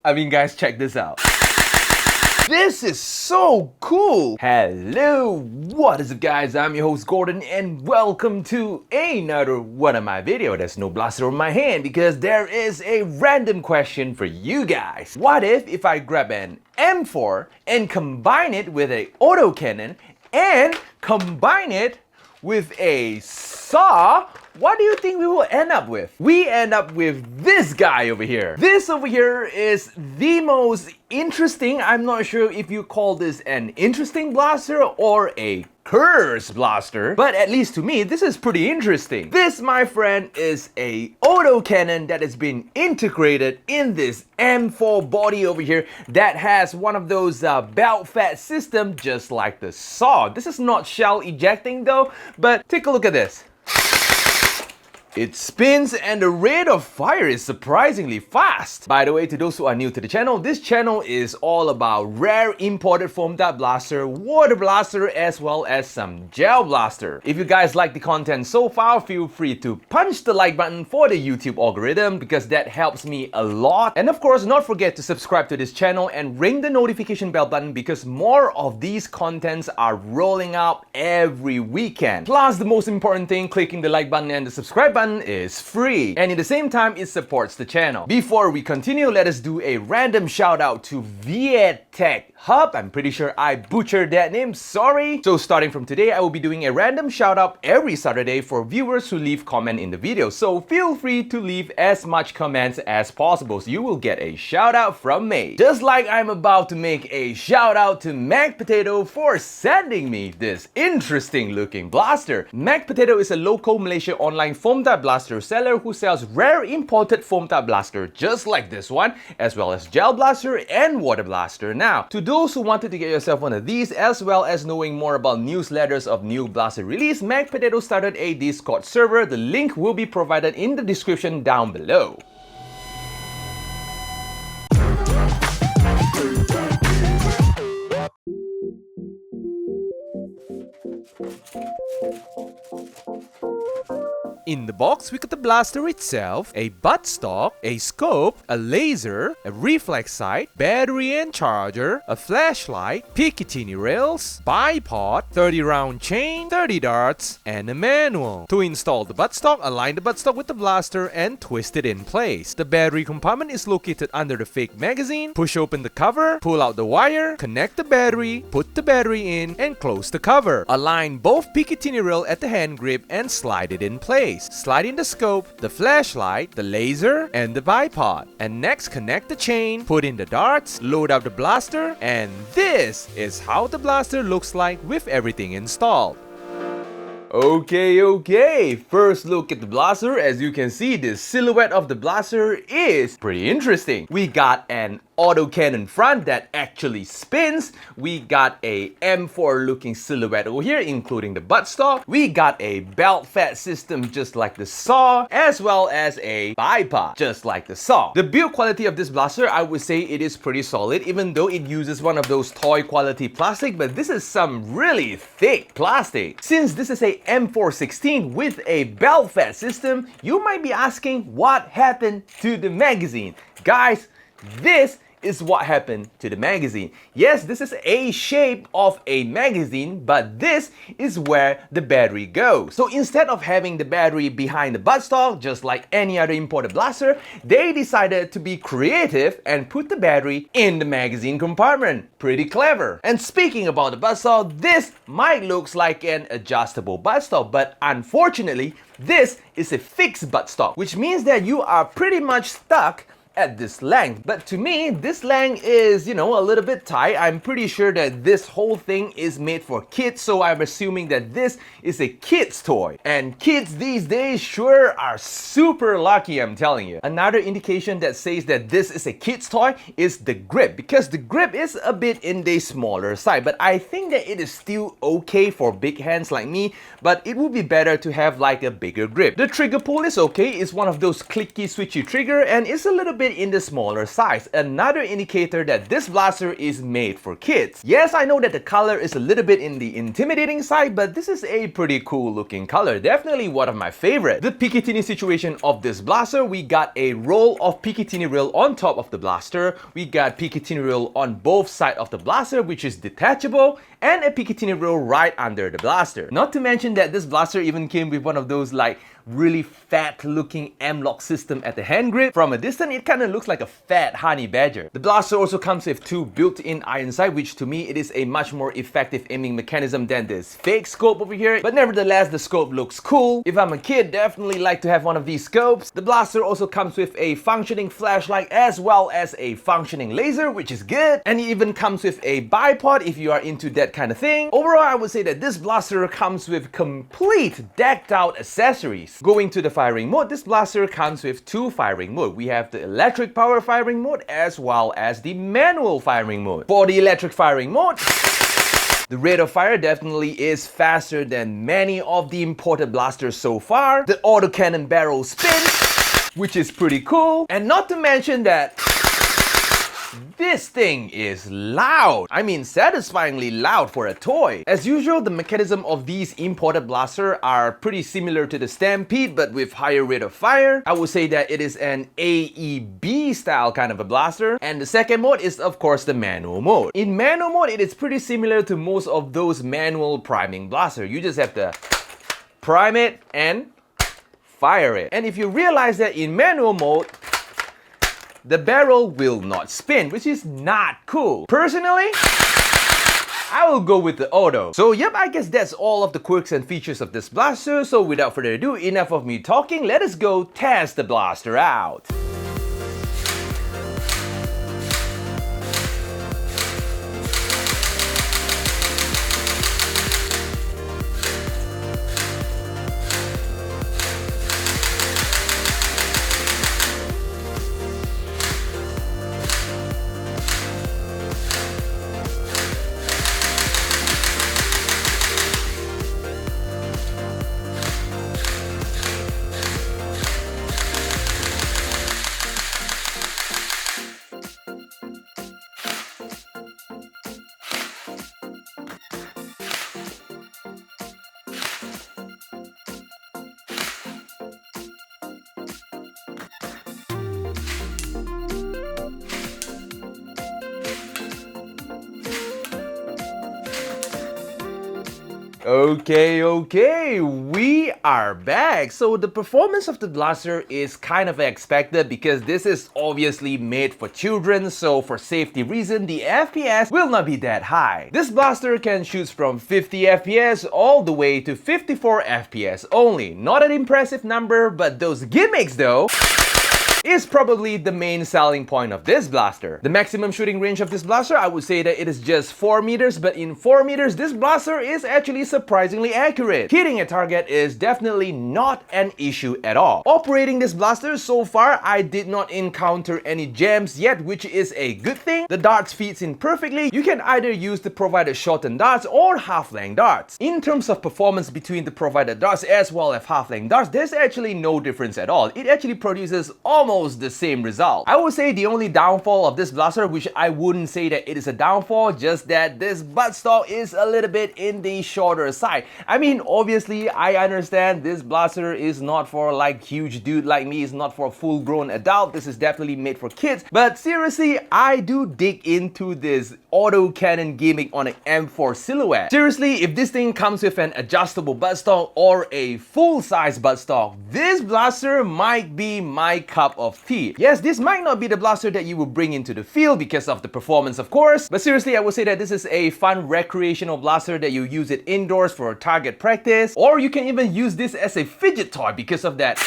I mean guys, check this out. This is so cool! Hello, what is up guys? I'm your host Gordon and welcome to another one of my videos. There's no blaster on my hand because there is a random question for you guys. What if I grab an M4 and combine it with an autocannon and combine it with a saw? What do you think we will end up with? We end up with this guy over here. This over here is the most interesting, I'm not sure if you call this an interesting blaster or a curse blaster, but at least to me, this is pretty interesting. This, my friend, is a autocannon that has been integrated in this M4 body over here that has one of those belt fed system just like the saw. This is not shell ejecting though, but take a look at this. It spins and the rate of fire is surprisingly fast. By the way, to those who are new to the channel, this channel is all about rare imported foam-type blaster, water blaster, as well as some gel blaster. If you guys like the content so far, feel free to punch the like button for the YouTube algorithm because that helps me a lot. And of course, not forget to subscribe to this channel and ring the notification bell button because more of these contents are rolling out every weekend. Plus, the most important thing, clicking the like button and the subscribe button is free, and at the same time it supports the channel. Before we continue, let us do a random shout out to Vietech Hub. I'm pretty sure I butchered that name, sorry. So starting from today, I will be doing a random shout out every Saturday for viewers who leave comment in the video. So feel free to leave as much comments as possible so you will get a shout out from me. Just like I'm about to make a shout out to Mac Potato for sending me this interesting looking blaster. Mac Potato is a local Malaysia online foam-type blaster seller who sells rare imported foam-type blaster just like this one, as well as gel blaster and water blaster. Now, to those who wanted to get yourself one of these, as well as knowing more about newsletters of new blaster release, Mac Potato started a Discord server. The link will be provided in the description down below. In the box, we got the blaster itself, a buttstock, a scope, a laser, a reflex sight, battery and charger, a flashlight, Picatinny rails, bipod, 30-round chain, 30 darts, and a manual. To install the buttstock, align the buttstock with the blaster and twist it in place. The battery compartment is located under the fake magazine. Push open the cover, pull out the wire, connect the battery, put the battery in, and close the cover. Align both Picatinny rail at the hand grip and slide it in place. Slide in the scope, the flashlight, the laser, and the bipod. And next, connect the chain, put in the darts, load up the blaster, and this is how the blaster looks like with everything installed. Okay, first look at the blaster. As you can see, the silhouette of the blaster is pretty interesting. We got an autocannon front that actually spins. We got a M4 looking silhouette over here, including the buttstock. We got a belt fed system just like the saw, as well as a bipod just like the saw. The build quality of this blaster, I would say it is pretty solid, even though it uses one of those toy quality plastic, but this is some really thick plastic. Since this is a M416 with a belt fed system, you might be asking what happened to the magazine. Guys, this is what happened to the magazine. Yes, this is a shape of a magazine, but this is where the battery goes. So instead of having the battery behind the buttstock, just like any other imported blaster, they decided to be creative and put the battery in the magazine compartment. Pretty clever. And speaking about the buttstock, this might look like an adjustable buttstock, but unfortunately, this is a fixed buttstock, which means that you are pretty much stuck at this length. But to me, this length is, a little bit tight. I'm pretty sure that this whole thing is made for kids, so I'm assuming that this is a kid's toy. And kids these days sure are super lucky, I'm telling you. Another indication that says that this is a kid's toy is the grip, because the grip is a bit in the smaller side, but I think that it is still okay for big hands like me, but it would be better to have like a bigger grip. The trigger pull is okay. It's one of those clicky switchy trigger and it's a little bit bit in the smaller size, another indicator that this blaster is made for kids. Yes, I know that the color is a little bit in the intimidating side, but this is a pretty cool looking color, definitely one of my favorite. The Picatinny situation of this blaster, we got a roll of Picatinny rail on top of the blaster, we got Picatinny rail on both sides of the blaster which is detachable, and a Picatinny rail right under the blaster. Not to mention that this blaster even came with one of those like really fat looking M-lock system at the hand grip. From a distance, it kind of looks like a fat honey badger. The blaster also comes with two built-in iron sights, which to me it is a much more effective aiming mechanism than this fake scope over here. But nevertheless, the scope looks cool. If I'm a kid, definitely like to have one of these scopes. The blaster also comes with a functioning flashlight as well as a functioning laser, which is good. And it even comes with a bipod if you are into that kind of thing. Overall, I would say that this blaster comes with complete decked out accessories. Going to the firing mode, this blaster comes with two firing modes. We have the electric power firing mode as well as the manual firing mode. For the electric firing mode, the rate of fire definitely is faster than many of the imported blasters so far. The autocannon barrel spins, which is pretty cool. And not to mention that this thing is loud. I mean, satisfyingly loud for a toy. As usual, the mechanism of these imported blasters are pretty similar to the Stampede, but with higher rate of fire. I would say that it is an AEB style kind of a blaster. And the second mode is of course the manual mode. In manual mode, it is pretty similar to most of those manual priming blasters. You just have to prime it and fire it. And if you realize that in manual mode, the barrel will not spin, which is not cool. Personally, I will go with the auto. So yep, I guess that's all of the quirks and features of this blaster. So without further ado, enough of me talking, let us go test the blaster out. Okay, we are back. So the performance of the blaster is kind of expected because this is obviously made for children, so for safety reason, the FPS will not be that high. This blaster can shoot from 50 FPS all the way to 54 FPS only. Not an impressive number, but those gimmicks though is probably the main selling point of this blaster. The maximum shooting range of this blaster, I would say that it is just 4 meters, but in 4 meters, this blaster is actually surprisingly accurate. Hitting a target is definitely not an issue at all. Operating this blaster so far, I did not encounter any jams yet, which is a good thing. The darts feeds in perfectly. You can either use the provided shortened darts or half-length darts. In terms of performance between the provided darts as well as half-length darts, there's actually no difference at all. It actually produces almost the same result. I would say the only downfall of this blaster, which I wouldn't say that it is a downfall, just that this buttstock is a little bit in the shorter side. I mean, obviously, I understand this blaster is not for like huge dude like me, it's not for a full-grown adult. This is definitely made for kids. But seriously, I do dig into this autocannon gimmick on an M4 silhouette. Seriously, if this thing comes with an adjustable buttstock or a full-size buttstock, this blaster might be my cup of tea. Yes, this might not be the blaster that you will bring into the field because of the performance, of course, but seriously, I would say that this is a fun recreational blaster that you use it indoors for target practice, or you can even use this as a fidget toy because of that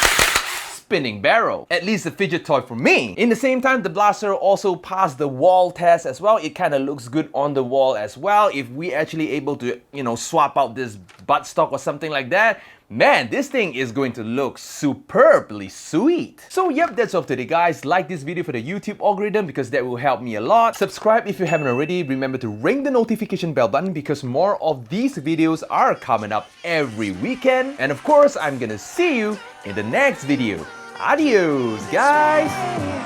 spinning barrel. At least a fidget toy for me. In the same time, the blaster also passed the wall test as well. It kind of looks good on the wall as well. If we actually able to, swap out this buttstock or something like that, man, this thing is going to look superbly sweet. So yep, that's all today guys. Like this video for the YouTube algorithm because that will help me a lot. Subscribe if you haven't already. Remember to ring the notification bell button because more of these videos are coming up every weekend. And of course, I'm gonna see you in the next video. Adios, guys!